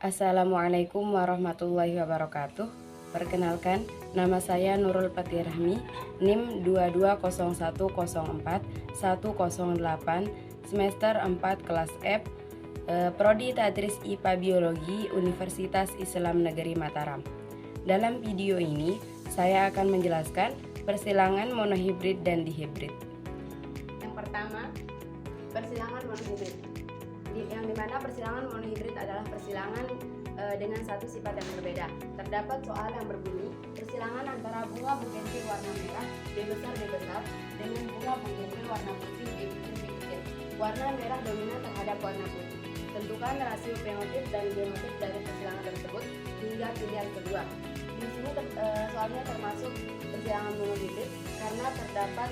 Assalamualaikum warahmatullahi wabarakatuh. Perkenalkan, nama saya Nurul Patirahmi, NIM 220104-108, semester 4 kelas F, Prodi Tadris IPA Biologi, Universitas Islam Negeri Mataram. Dalam video ini, saya akan menjelaskan persilangan monohibrid dan dihibrid. Yang pertama, persilangan monohibrid. Yang dimana persilangan monohibrid adalah persilangan dengan satu sifat yang berbeda. Terdapat soal yang berbunyi persilangan antara bunga bugenvil warna merah B besar dengan bunga bugenvil warna putih B kecil. Warna merah dominan terhadap warna putih. Tentukan rasio fenotip dan genotip dari persilangan tersebut hingga pilihan kedua. Di sini soalnya termasuk persilangan monohibrid karena terdapat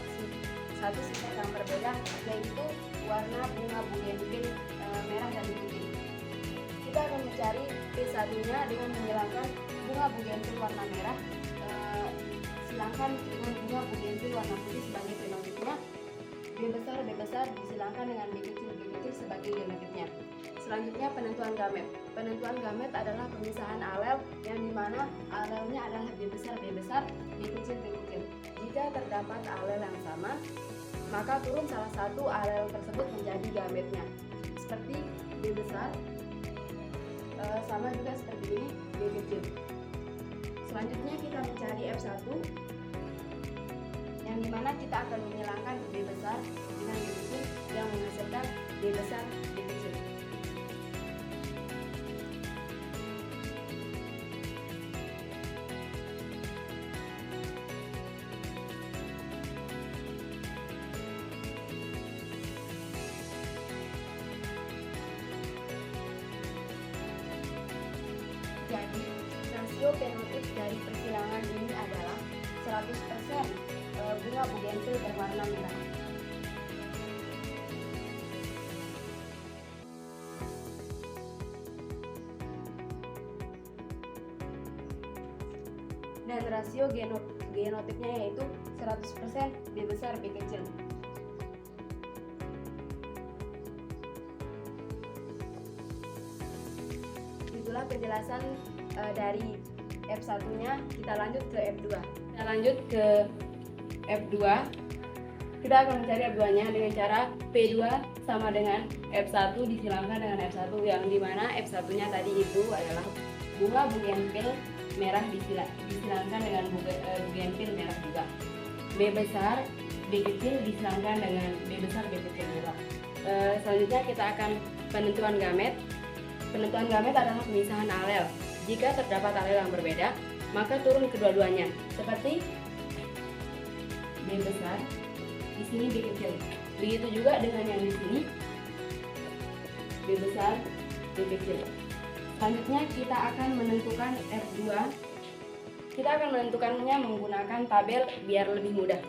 satu sifat yang berbeda, yaitu warna bunga bugenvil merah dan putih. Kita akan mencari P1-nya dengan menghilangkan bunga bugenvil warna merah, silangkan dengan bunga bugenvil warna putih sebagai fenotipnya. B besar disilangkan dengan B kecil sebagai genotipnya. Selanjutnya penentuan gamet. Penentuan gamet adalah pemisahan alel yang dimana alelnya adalah B besar, B kecil. Jika terdapat alel yang sama, maka turun salah satu alel tersebut menjadi gametnya. Seperti B besar, sama juga seperti ini B kecil. Selanjutnya kita mencari F1, yang dimana kita akan menghilangkan B besar dengan B kecil yang menghasilkan B besar, B kecil. Jadi, rasio fenotip dari persilangan ini adalah 100% bunga bugenvil berwarna merah. Dan rasio genotipnya yaitu 100% B besar, B kecil. Itulah penjelasan dari F1-nya. Kita lanjut ke F2. Kita lanjut ke F2. Kita akan mencari F2-nya dengan cara P2 sama dengan F1 disilangkan dengan F1, yang dimana F1-nya tadi itu adalah bunga bugenvil merah disilangkan dengan bugenvil merah juga. B besar, B kecil disilangkan dengan B besar, B kecil juga. Selanjutnya kita akan penentuan gamet. Penentuan gamet adalah pemisahan alel. Jika terdapat alel yang berbeda, maka turun kedua-duanya. Seperti B besar, di sini B kecil. Begitu juga dengan yang di sini B besar, B kecil. Selanjutnya kita akan menentukan F2. Kita akan menentukannya menggunakan tabel biar lebih mudah.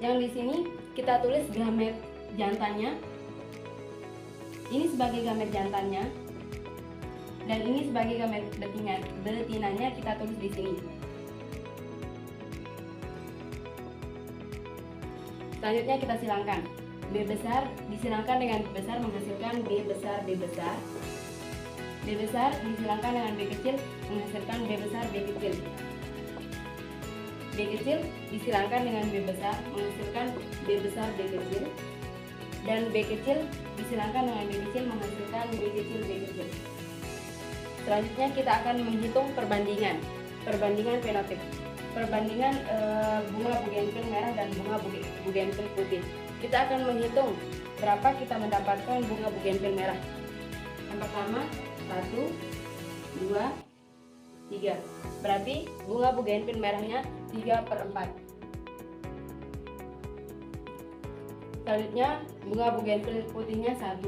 Yang di sini kita tulis gamet jantannya. Ini sebagai gamet jantannya, dan ini sebagai gamet betinanya kita tulis di sini. Selanjutnya kita silangkan. B besar disilangkan dengan B besar menghasilkan B besar, B besar. B besar disilangkan dengan B kecil menghasilkan B besar, B kecil. B kecil disilangkan dengan B besar menghasilkan B besar, B kecil. Dan B kecil disilangkan dengan B kecil menghasilkan B kecil, B kecil. Selanjutnya kita akan menghitung perbandingan fenotip. Perbandingan bunga bugenvil merah dan bunga bugenvil putih. Kita akan menghitung berapa kita mendapatkan bunga bugenvil merah. Yang pertama 1, 2, 3. Berarti bunga bugenvil merahnya 3/4. Selanjutnya bunga bugenvil putihnya 1.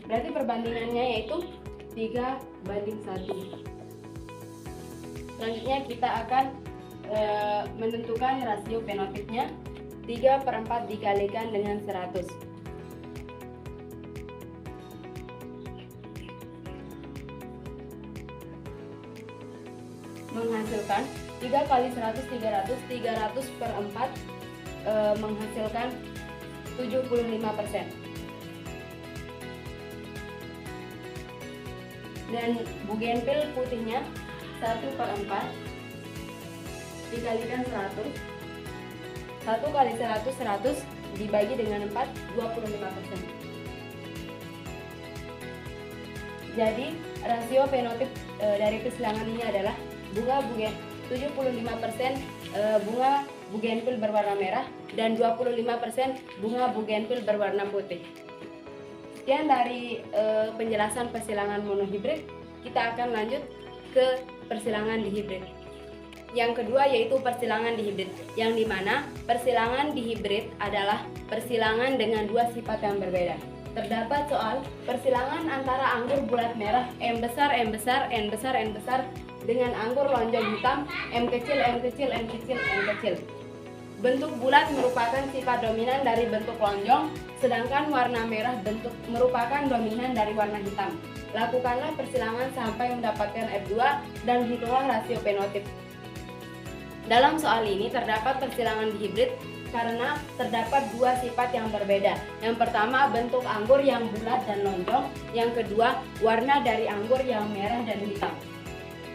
Berarti perbandingannya yaitu 3/1. Selanjutnya kita akan menentukan rasio fenotipnya 3/4 dikalikan dengan 100. Menghasilkan 3 kali 100 300, 300/4 menghasilkan 75%. Dan bugenpil putihnya 1/4 dikalikan 100. 1 kali 100 100 dibagi dengan 4 25%. Jadi rasio fenotip dari persilangan ini adalah bunga 75% bunga bugenvil berwarna merah dan 25% bunga bugenvil berwarna putih. Sekian dari penjelasan persilangan monohibrid. Kita akan lanjut ke persilangan dihibrid. Yang kedua yaitu persilangan dihibrid, yang dimana persilangan dihibrid adalah persilangan dengan dua sifat yang berbeda. Terdapat soal persilangan antara anggur bulat merah M besar N besar dengan anggur lonjong hitam M kecil. Bentuk bulat merupakan sifat dominan dari bentuk lonjong, sedangkan warna merah merupakan dominan dari warna hitam. Lakukanlah persilangan sampai mendapatkan F2 dan hitunglah rasio fenotip. Dalam soal ini terdapat persilangan dihibrid karena terdapat dua sifat yang berbeda. Yang pertama, bentuk anggur yang bulat dan lonjong. Yang kedua, warna dari anggur yang merah dan hitam.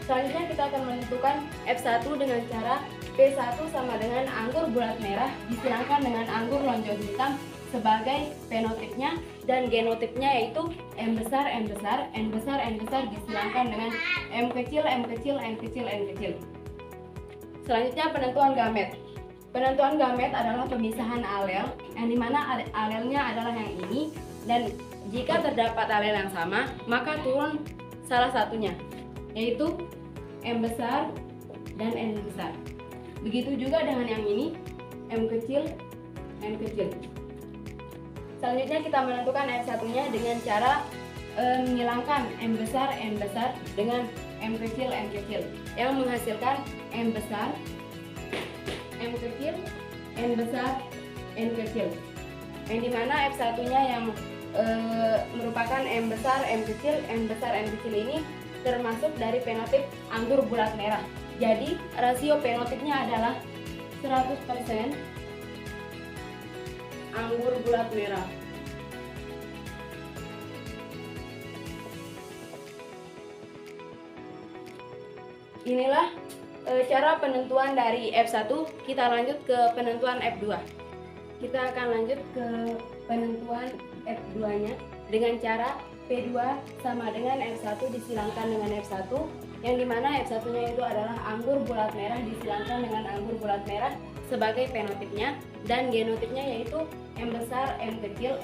Selanjutnya kita akan menentukan F1 dengan cara P1 sama dengan anggur bulat merah disilangkan dengan anggur lonjong hitam sebagai fenotipnya, dan genotipnya yaitu M besar disilangkan dengan M kecil. Selanjutnya penentuan gamet. Penentuan gamet adalah pemisahan alel, yang dimana alelnya adalah yang ini, dan jika terdapat alel yang sama maka turun salah satunya, yaitu M besar dan N besar. Begitu juga dengan yang ini, M kecil. Selanjutnya kita menentukan F1-nya dengan cara menghilangkan M besar dengan M kecil, yang menghasilkan M besar, M kecil, N besar, N kecil. Yang dimana F1-nya yang merupakan M besar, M kecil ini termasuk dari fenotip anggur bulat merah. Jadi rasio fenotipnya adalah 100% anggur bulat merah. Inilah cara penentuan dari F1. Kita lanjut ke penentuan F2. Kita akan lanjut ke penentuan F2-nya dengan cara P2 sama dengan F1 disilangkan dengan F1, yang dimana F1-nya itu adalah anggur bulat merah disilangkan dengan anggur bulat merah sebagai fenotipnya, dan genotipnya yaitu M besar, M kecil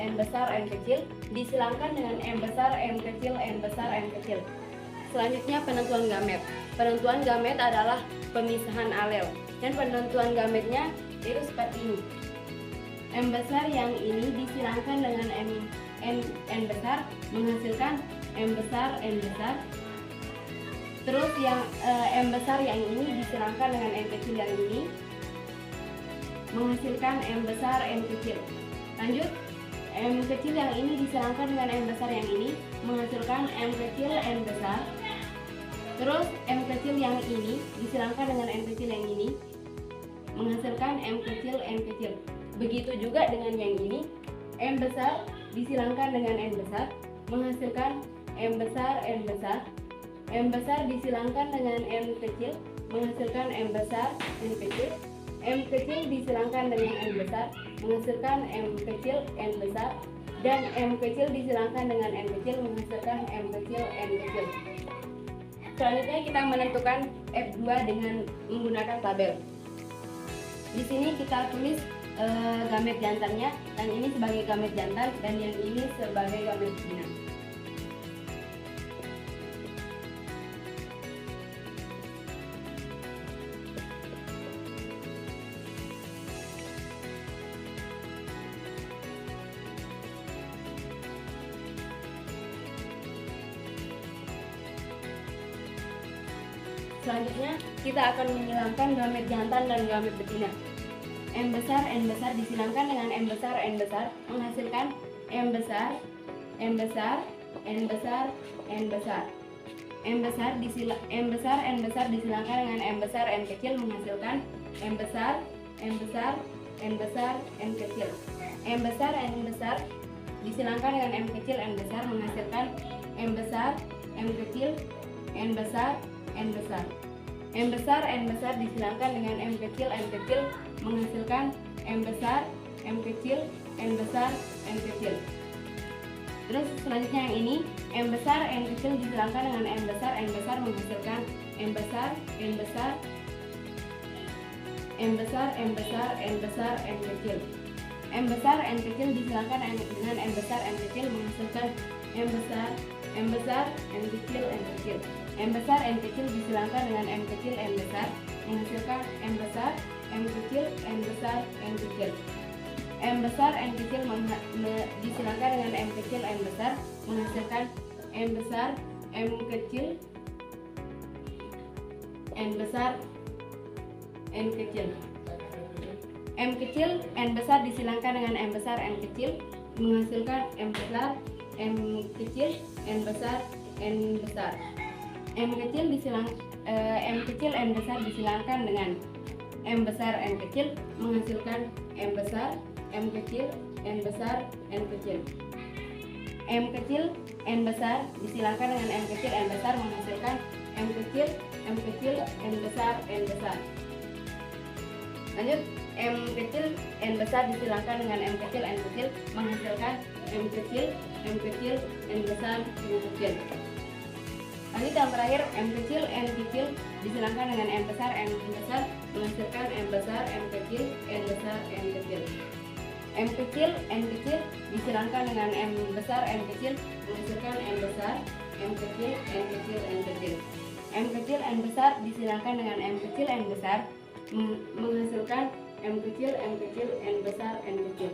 disilangkan dengan M besar, M kecil. Selanjutnya penentuan gamet. Penentuan gamet adalah pemisahan alel, dan penentuan gametnya itu seperti ini. M besar yang ini disilangkan dengan N besar menghasilkan M besar. Terus yang M besar yang ini disilangkan dengan M kecil yang ini menghasilkan M besar, M kecil. Lanjut, M kecil yang ini disilangkan dengan M besar yang ini menghasilkan M kecil, N besar. Terus M kecil yang ini disilangkan dengan M kecil yang ini menghasilkan M kecil, N kecil. Begitu juga dengan yang ini, M besar disilangkan dengan N besar menghasilkan M besar, N besar. M besar disilangkan dengan M kecil menghasilkan M besar, N kecil. M kecil disilangkan dengan M besar menghasilkan M kecil, N besar. Dan M kecil disilangkan dengan N kecil menghasilkan M kecil, N kecil. Selanjutnya kita menentukan F2 dengan menggunakan tabel. Di sini kita tulis gamet jantannya, dan ini sebagai gamet jantan dan yang ini sebagai gamet betina. Selanjutnya kita akan menyilangkan gamet jantan dan gamet betina. M besar disilangkan dengan M besar menghasilkan M besar, N besar, N besar, N besar. M besar disilangkan dengan M besar N kecil menghasilkan M besar, N besar, N besar, N kecil. M besar disilangkan dengan M kecil N besar menghasilkan M besar, M kecil, N besar, N besar. M besar disilangkan dengan M kecil menghasilkan M besar, M kecil, N besar, N kecil. Terus selanjutnya yang ini M besar, N kecil disilangkan dengan M besar menghasilkan M besar, N besar, M besar, N besar, N besar, N kecil. M besar, N kecil disilangkan dengan M besar, N kecil menghasilkan M besar, M besar, N kecil, N kecil. M besar, N kecil disilangkan dengan M kecil, N besar menghasilkan M besar, M kecil, N besar, N kecil. M besar, N kecil disilangkan dengan M kecil, N besar menghasilkan M besar, M kecil, N besar, N kecil. M kecil, N besar disilangkan dengan M besar, N kecil menghasilkan M besar, M kecil, N besar, N besar. M kecil, N besar disilangkan dengan M besar, N kecil menghasilkan M besar, M kecil, N besar, N kecil. M kecil, N besar disilangkan dengan M kecil, N besar menghasilkan M kecil, N besar, N besar. Lanjut, M kecil, N besar disilangkan dengan M kecil, N kecil menghasilkan M kecil, N besar, N kecil. Lanjut yang terakhir, M kecil, N kecil disilangkan dengan M besar, N besar menghasilkan M besar, M kecil, N besar, N kecil. M kecil, N kecil disilangkan dengan M besar, N kecil menghasilkan M besar, M kecil, N kecil, N kecil. M kecil, N besar disilangkan dengan M kecil, N besar menghasilkan M kecil, N kecil, N besar, N kecil.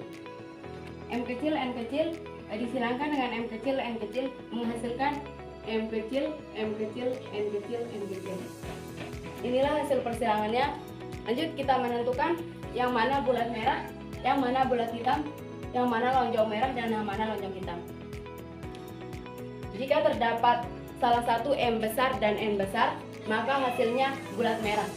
M kecil, N kecil disilangkan dengan M kecil, N kecil menghasilkan M kecil, N kecil, N kecil. Inilah hasil persilangannya. Lanjut kita menentukan yang mana bulat merah, yang mana bulat hitam, yang mana lonjong merah, dan yang mana lonjong hitam. Jika terdapat salah satu M besar dan N besar, maka hasilnya bulat merah.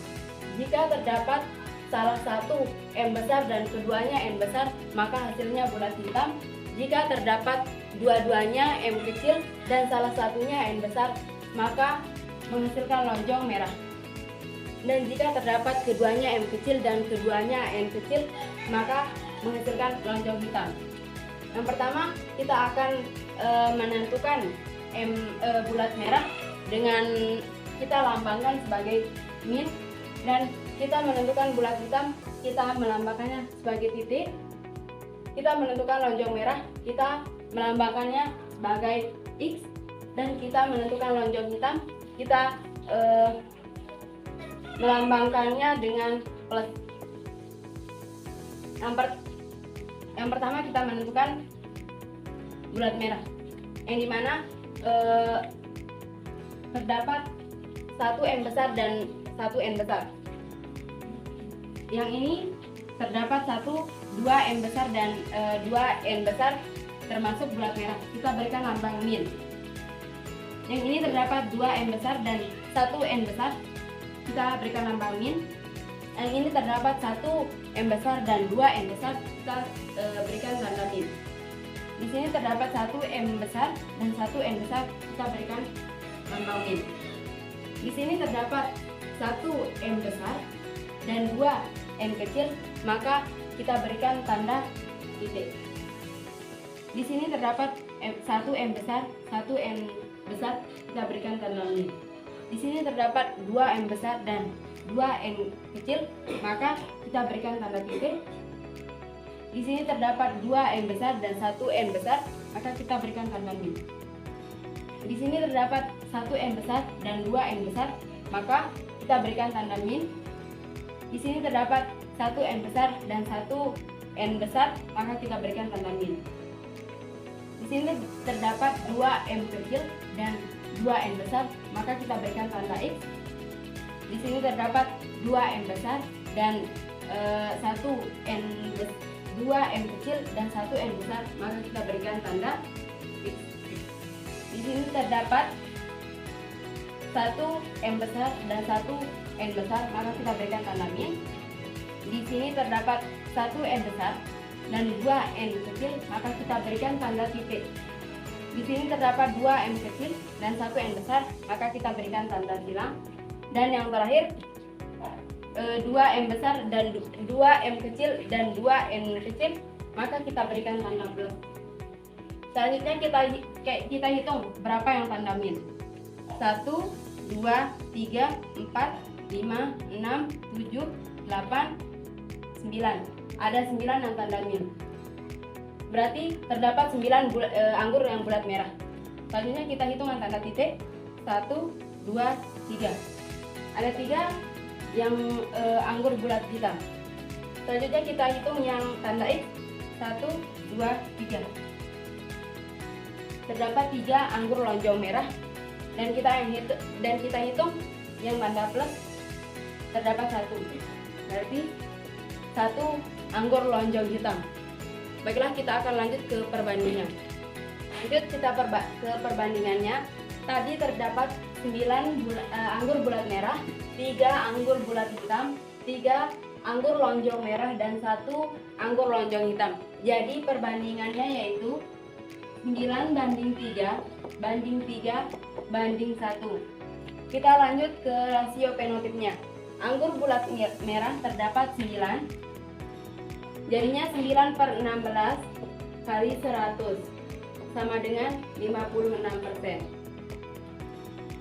Jika terdapat salah satu M besar dan keduanya N besar, maka hasilnya bulat hitam. Jika terdapat dua-duanya M kecil dan salah satunya N besar, maka menghasilkan lonjong merah. Dan jika terdapat keduanya M kecil dan keduanya N kecil, maka menghasilkan lonjong hitam. Yang pertama, kita akan menentukan bulat merah dengan kita lambangkan sebagai min, dan kita menentukan bulat hitam, kita melambangkannya sebagai titik. Kita menentukan lonjong merah, kita melambangkannya sebagai X, dan kita menentukan lonjong hitam, kita melambangkannya dengan plus. Yang pertama kita menentukan bulat merah, yang dimana terdapat satu M besar dan satu N besar. Yang ini terdapat 2 M besar dan 2 N besar termasuk bulat merah. Kita berikan lambang min. Yang ini terdapat 2 M besar dan 1 N besar. Kita berikan lambang min. Yang ini terdapat 1 M besar dan 2 N besar. Kita berikan tanda min. Di sini terdapat 1 M besar dan 1 N besar. Kita berikan lambang min. Di sini terdapat 1 M besar dan 2 N kecil, maka kita berikan tanda titik. Di sini terdapat 1 M besar, 1 N besar, kita berikan tanda min. Di sini terdapat 2 M besar dan 2 N kecil, maka kita berikan tanda titik. Di sini terdapat 2 M besar dan 1 N besar, maka kita berikan tanda min. Di sini terdapat 1 M besar dan 2 N besar, maka kita berikan tanda min. Di sini terdapat 1 N besar dan 1 N besar, maka kita berikan tanda min. Di sini terdapat 2 M kecil dan 2 N besar, maka kita berikan tanda X. Di sini terdapat 2 M besar dan 2 M kecil dan 1 M besar, maka kita berikan tanda X. Di sini terdapat 1 M besar dan 1 N besar, maka kita berikan tanda min. Di sini terdapat 1 N besar dan 2 N kecil, maka kita berikan tanda titik. Di sini terdapat 2 M kecil dan 1 N besar, maka kita berikan tanda silang. Dan yang terakhir 2 M besar dan 2 M kecil dan 2 N kecil, maka kita berikan tanda plus. Selanjutnya kita hitung berapa yang tanda min. 1, 2, 3, 4, 5, 6, 7, 8, 9. Ada 9 yang tanda min. Berarti terdapat 9 anggur yang bulat merah. Selanjutnya kita hitung yang tanda titik. 1, 2, 3. Ada 3 yang anggur bulat hitam. Selanjutnya kita hitung yang tanda X. 1, 2, 3. Terdapat 3 anggur lonjong merah dan kita hitung yang tanda plus. Terdapat 1. Berarti 1 anggur lonjong hitam. Baiklah, kita akan lanjut ke perbandingan. Lanjut kita ke perbandingannya. Tadi terdapat 9 anggur bulat merah, 3 anggur bulat hitam, 3 anggur lonjong merah, dan 1 anggur lonjong hitam. Jadi perbandingannya yaitu 9 banding 3 banding 3 banding 1. Kita lanjut ke rasio fenotipnya. Anggur bulat merah terdapat 9, jadinya 9/16 kali 100 sama dengan 56%.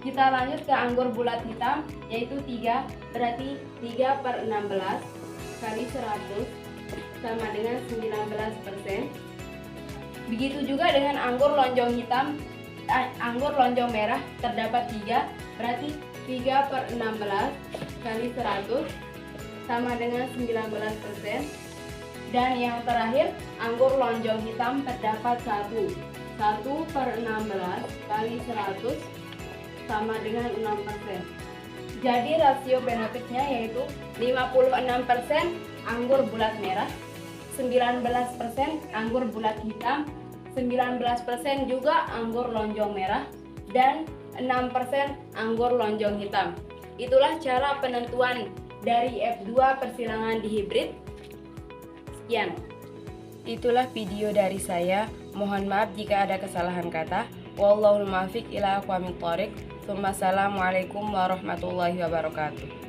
Kita lanjut ke anggur bulat hitam, yaitu 3, berarti 3/16 kali 100 sama dengan 19%. Begitu juga dengan anggur lonjong hitam, anggur lonjong merah terdapat 3, berarti 3/16 kali 100 sama dengan 19%. Dan yang terakhir, anggur lonjong hitam terdapat 1/16 kali 100 sama dengan 6%. Jadi rasio fenotipnya yaitu 56% anggur bulat merah, 19% anggur bulat hitam, 19% juga anggur lonjong merah, dan 6% anggur lonjong hitam. Itulah cara penentuan dari F2 persilangan dihibrid. Sekian. Itulah video dari saya. Mohon maaf jika ada kesalahan kata. Wallahul muwaffiq ila aqwamit thoriq. Assalamualaikum warahmatullahi wabarakatuh.